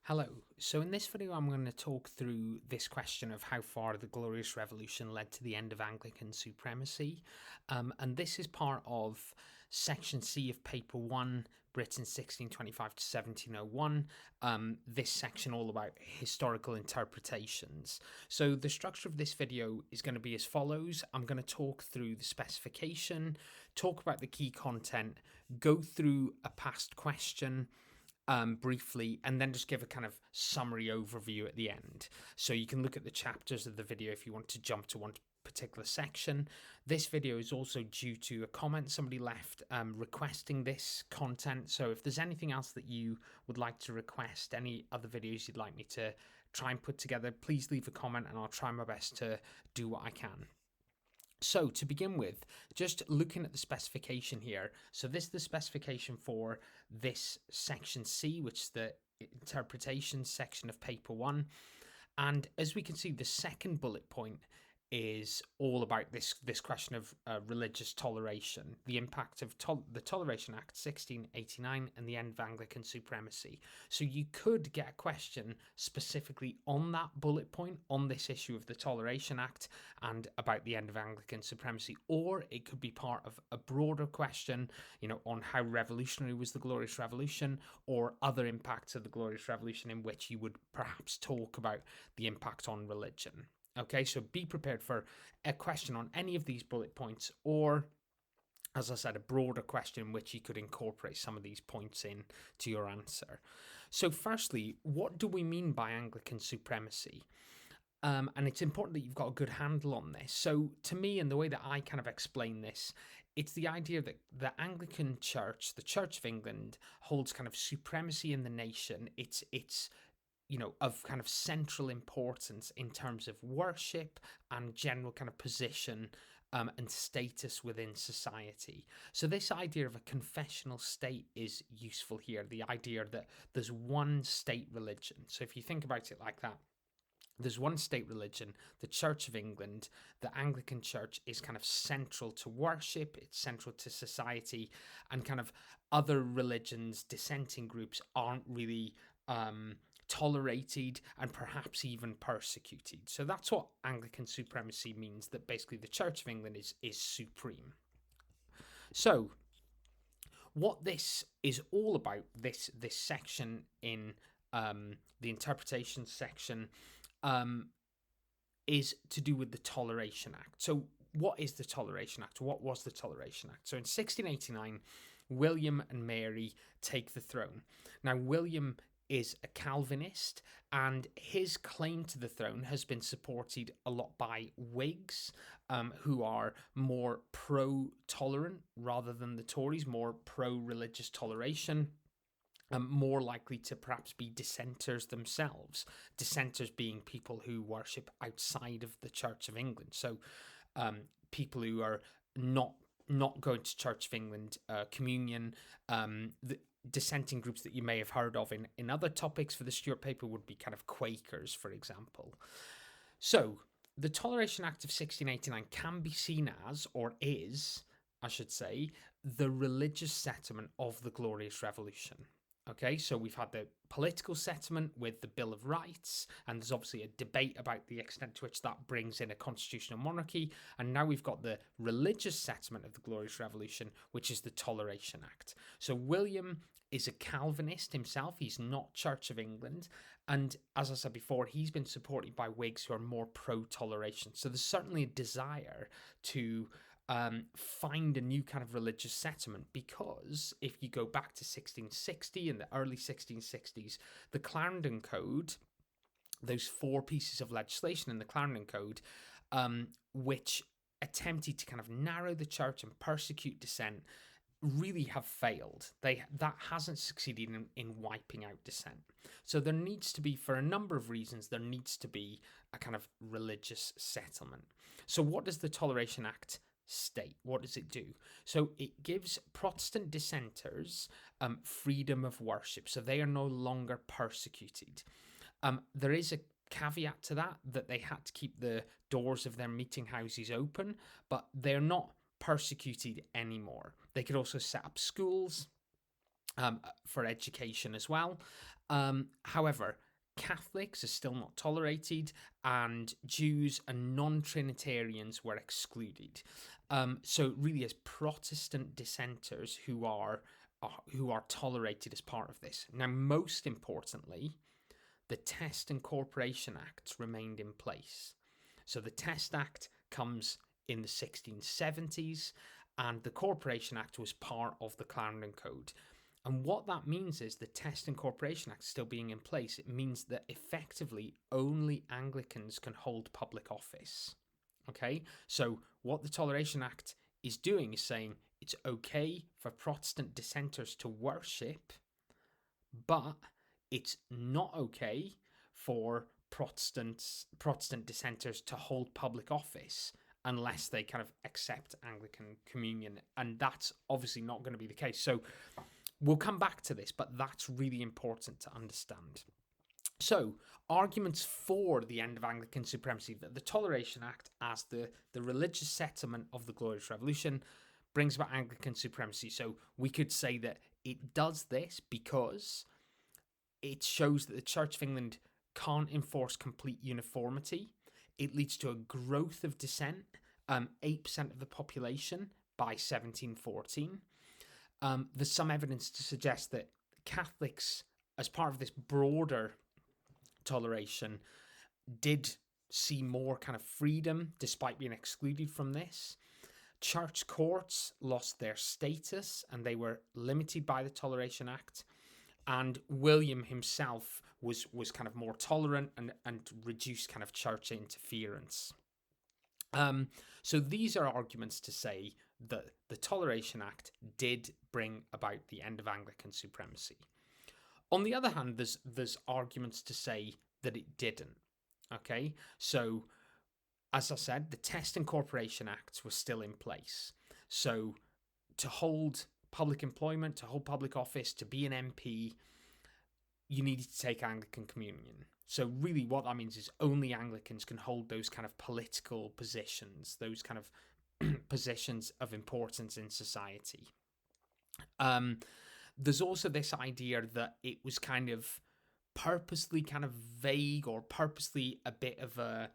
Hello. So in this video, I'm going to talk through this question of how far the Glorious Revolution led to the end of Anglican supremacy. And this is part of Section C of Paper 1, Britain 1625 to 1701. This section all about historical interpretations. So the structure of this video is going to be as follows. I'm going to talk through the specification, talk about the key content, go through a past question, briefly, and then just give a kind of summary overview at the end. So you can look at the chapters of the video if you want to jump to one particular section. This video is also due to a comment somebody left requesting this content. So if there's anything else that you would like to request, any other videos you'd like me to try and put together, please leave a comment and I'll try my best to do what I can. So to begin with, just looking at the specification here. So this is the specification for this section C, which is the interpretation section of paper 1. And as we can see, the second bullet point is all about this question of religious toleration, the impact of the Toleration Act 1689 and the end of Anglican supremacy. So you could get a question specifically on that bullet point on this issue of the Toleration Act and about the end of Anglican supremacy, or it could be part of a broader question, on how revolutionary was the Glorious Revolution or other impacts of the Glorious Revolution, in which you would perhaps talk about the impact on religion. Okay, so be prepared for a question on any of these bullet points, or, as I said, a broader question in which you could incorporate some of these points in to your answer. So firstly, what do we mean by Anglican supremacy? And it's important that you've got a good handle on this. So to me, and the way that I kind of explain this, it's the idea that the Anglican Church, the Church of England, holds kind of supremacy in the nation. It's of kind of central importance in terms of worship and general kind of position and status within society. So this idea of a confessional state is useful here, the idea that there's one state religion. So if you think about it like that, there's one state religion, the Church of England. The Anglican Church is kind of central to worship, it's central to society, and kind of other religions, dissenting groups aren't really tolerated and perhaps even persecuted. So that's what Anglican supremacy means, that basically the Church of England is supreme. So what this is all about, this section in the interpretation section, is to do with the Toleration Act. So what is the Toleration Act? What was the Toleration Act? So in 1689, William and Mary take the throne. Now, William is a Calvinist, and his claim to the throne has been supported a lot by Whigs, who are more pro-tolerant rather than the Tories, more pro-religious toleration. More likely to perhaps be dissenters themselves, dissenters being people who worship outside of the Church of England. So people who are not going to Church of England communion. The dissenting groups that you may have heard of in other topics for the Stuart paper would be kind of Quakers, for example. So the Toleration Act of 1689 can be seen as, or is, I should say, the religious settlement of the Glorious Revolution. Okay, so we've had the political settlement with the Bill of Rights, and there's obviously a debate about the extent to which that brings in a constitutional monarchy, and now we've got the religious settlement of the Glorious Revolution, which is the Toleration Act. So William is a Calvinist himself, he's not Church of England, and as I said before, he's been supported by Whigs who are more pro-toleration. So there's certainly a desire to find a new kind of religious settlement, because if you go back to 1660 and the early 1660s, the Clarendon Code, those 4 pieces of legislation in the Clarendon Code, which attempted to kind of narrow the church and persecute dissent, really have failed. That hasn't succeeded in wiping out dissent. So there needs to be, for a number of reasons, there needs to be a kind of religious settlement. So what does the Toleration Act state? What does it do? So it gives Protestant dissenters freedom of worship, so they are no longer persecuted. There is a caveat to that they had to keep the doors of their meeting houses open, but they're not persecuted anymore. They could also set up schools, for education as well. However, Catholics are still not tolerated, and Jews and non-Trinitarians were excluded. So it really is Protestant dissenters who are tolerated as part of this. Now, most importantly, the Test and Corporation Acts remained in place. So the Test Act comes in the 1670s, and the Corporation Act was part of the Clarendon Code. And what that means is the Test and Corporation Act still being in place. It means that effectively only Anglicans can hold public office. Okay, so what the Toleration Act is doing is saying it's okay for Protestant dissenters to worship, but it's not okay for Protestant dissenters to hold public office unless they kind of accept Anglican communion, and that's obviously not going to be the case. So we'll come back to this, but that's really important to understand. So, arguments for the end of Anglican supremacy, that the Toleration Act as the religious settlement of the Glorious Revolution brings about Anglican supremacy. So we could say that it does this because it shows that the Church of England can't enforce complete uniformity. It leads to a growth of dissent, 8% of the population by 1714. There's some evidence to suggest that Catholics, as part of this broader toleration, did see more kind of freedom despite being excluded from this. Church courts lost their status and they were limited by the Toleration Act. And William himself was kind of more tolerant and reduced kind of church interference. So these are arguments to say that the Toleration Act did bring about the end of Anglican supremacy. On the other hand, there's arguments to say that it didn't. Okay, so as I said, the Test and Corporation Acts were still in place. So to hold public employment, to hold public office, to be an MP, you needed to take Anglican communion. So really what that means is only Anglicans can hold those kind of political positions, those kind of positions of importance in society. There's also this idea that it was kind of purposely kind of vague or purposely a bit of a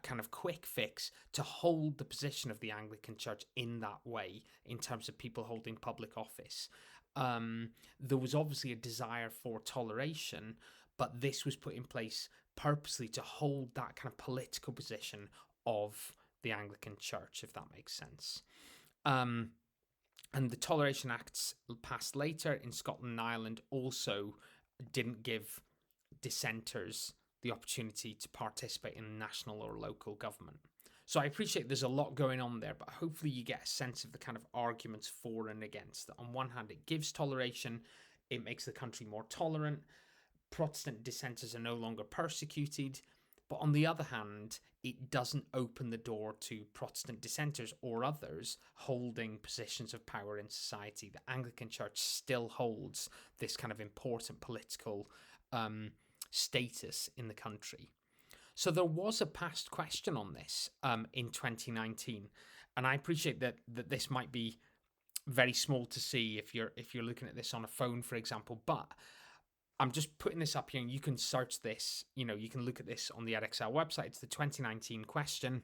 kind of quick fix to hold the position of the Anglican Church in that way in terms of people holding public office. There was obviously a desire for toleration, but this was put in place purposely to hold that kind of political position of the Anglican Church, if that makes sense. And the Toleration Acts passed later in Scotland and Ireland also didn't give dissenters the opportunity to participate in national or local government. So I appreciate there's a lot going on there, but hopefully you get a sense of the kind of arguments for and against. That on one hand, it gives toleration, it makes the country more tolerant, Protestant dissenters are no longer persecuted, but on the other hand, it doesn't open the door to Protestant dissenters or others holding positions of power in society. The Anglican Church still holds this kind of important political status in the country. So there was a past question on this in 2019, and I appreciate that this might be very small to see if you're looking at this on a phone, for example, but I'm just putting this up here and you can search this, you can look at this on the Edexcel website. It's the 2019 question.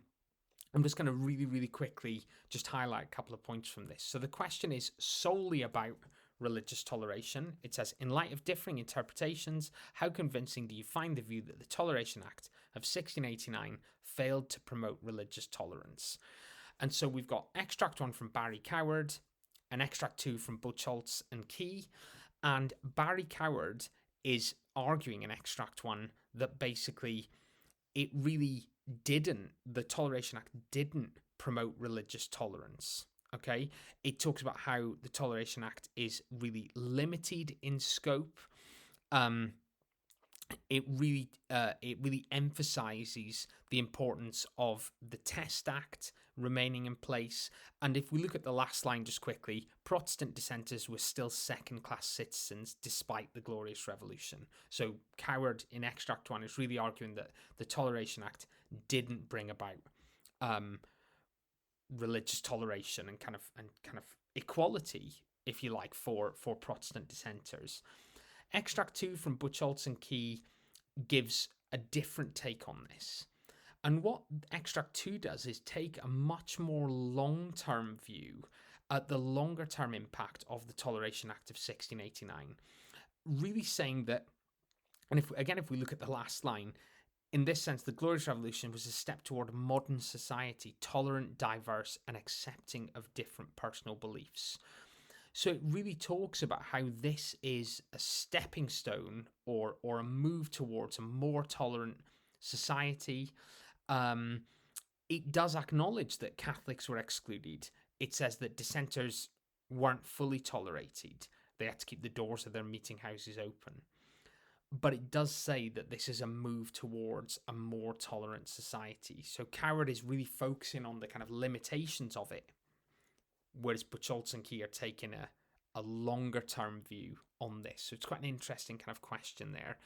I'm just going to really, really quickly just highlight a couple of points from this. So the question is solely about religious toleration. It says, in light of differing interpretations, how convincing do you find the view that the Toleration Act of 1689 failed to promote religious tolerance? And so we've got extract 1 from Barry Coward and extract 2 from Buchholz and Key. And Barry Coward is arguing in extract 1 that basically it really didn't, the Toleration Act didn't promote religious tolerance. Okay, it talks about how the Toleration Act is really limited in scope. It really emphasizes the importance of the Test Act remaining in place. And if we look at the last line just quickly, Protestant dissenters were still second-class citizens despite the Glorious Revolution. So Coward in extract 1 is really arguing that the Toleration Act didn't bring about religious toleration and kind of equality if you like, for Protestant dissenters. Extract 2 from Buchholz and Key gives a different take on this. And what Extract 2 does is take a much more long-term view at the longer-term impact of the Toleration Act of 1689, really saying that, and if we look at the last line, in this sense, the Glorious Revolution was a step toward a modern society, tolerant, diverse, and accepting of different personal beliefs. So it really talks about how this is a stepping stone or a move towards a more tolerant society. It does acknowledge that Catholics were excluded. It says that dissenters weren't fully tolerated. They had to keep the doors of their meeting houses open. But it does say that this is a move towards a more tolerant society. So Coward is really focusing on the kind of limitations of it, whereas Buchholz and Key are taking a longer term view on this. So it's quite an interesting kind of question there,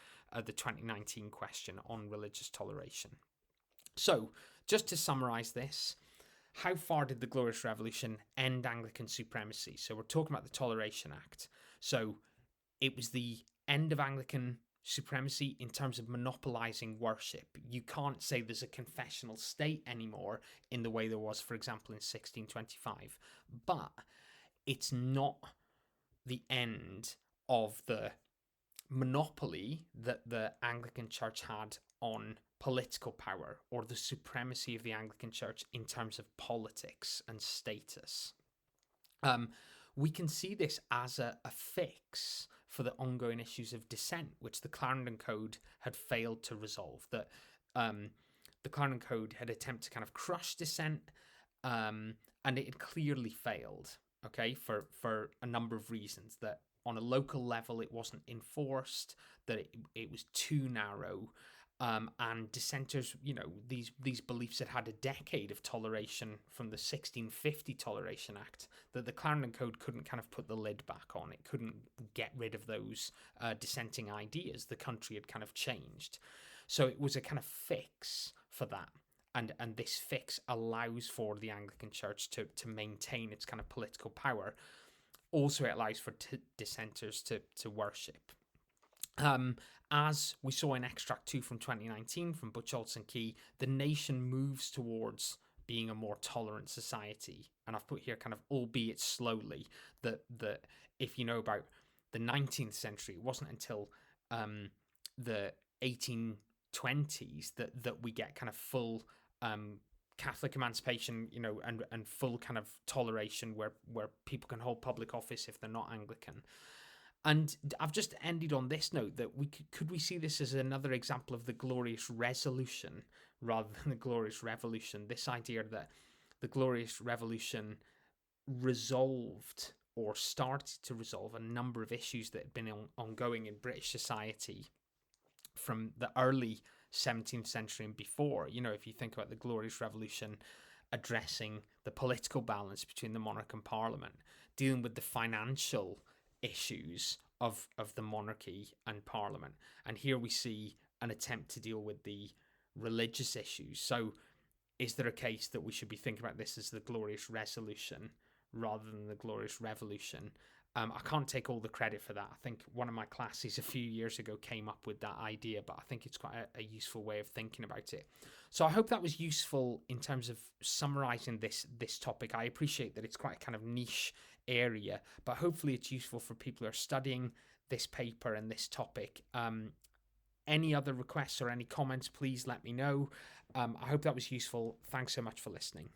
the 2019 question on religious toleration. So just to summarize this, how far did the Glorious Revolution end Anglican supremacy? So we're talking about the Toleration Act. So it was the end of Anglican supremacy in terms of monopolizing worship. You can't say there's a confessional state anymore in the way there was, for example, in 1625. But it's not the end of the monopoly that the Anglican Church had on political power, or the supremacy of the Anglican Church in terms of politics and status. We can see this as a fix for the ongoing issues of dissent, which the Clarendon Code had failed to resolve. That the Clarendon Code had attempted to kind of crush dissent, and it had clearly failed. Okay, for a number of reasons. That on a local level it wasn't enforced, that it was too narrow, and dissenters, these beliefs had a decade of toleration from the 1650 Toleration Act, that the Clarendon Code couldn't kind of put the lid back on. It couldn't get rid of those dissenting ideas. The country had kind of changed. So it was a kind of fix for that. And this fix allows for the Anglican Church to maintain its kind of political power. Also, it allows for dissenters to worship. As we saw in Extract 2 from 2019 from Buchholz and Key, the nation moves towards being a more tolerant society. And I've put here kind of, albeit slowly, that if you know about the 19th century, it wasn't until the 1820s that we get kind of full Catholic emancipation, and full kind of toleration where people can hold public office if they're not Anglican. And I've just ended on this note that could we see this as another example of the Glorious Resolution rather than the Glorious Revolution? This idea that the Glorious Revolution resolved or started to resolve a number of issues that had been ongoing in British society from the early 17th century and before. If you think about the Glorious Revolution addressing the political balance between the monarch and parliament, dealing with the financial issues of the monarchy and parliament. And here we see an attempt to deal with the religious issues. So is there a case that we should be thinking about this as the Glorious Resolution rather than the Glorious Revolution? I can't take all the credit for that. I think one of my classes a few years ago came up with that idea, but I think it's quite a useful way of thinking about it. So I hope that was useful in terms of summarizing this topic. I appreciate that it's quite a kind of niche area, but hopefully it's useful for people who are studying this paper and this topic. Any other requests or any comments, please let me know. I hope that was useful. Thanks so much for listening.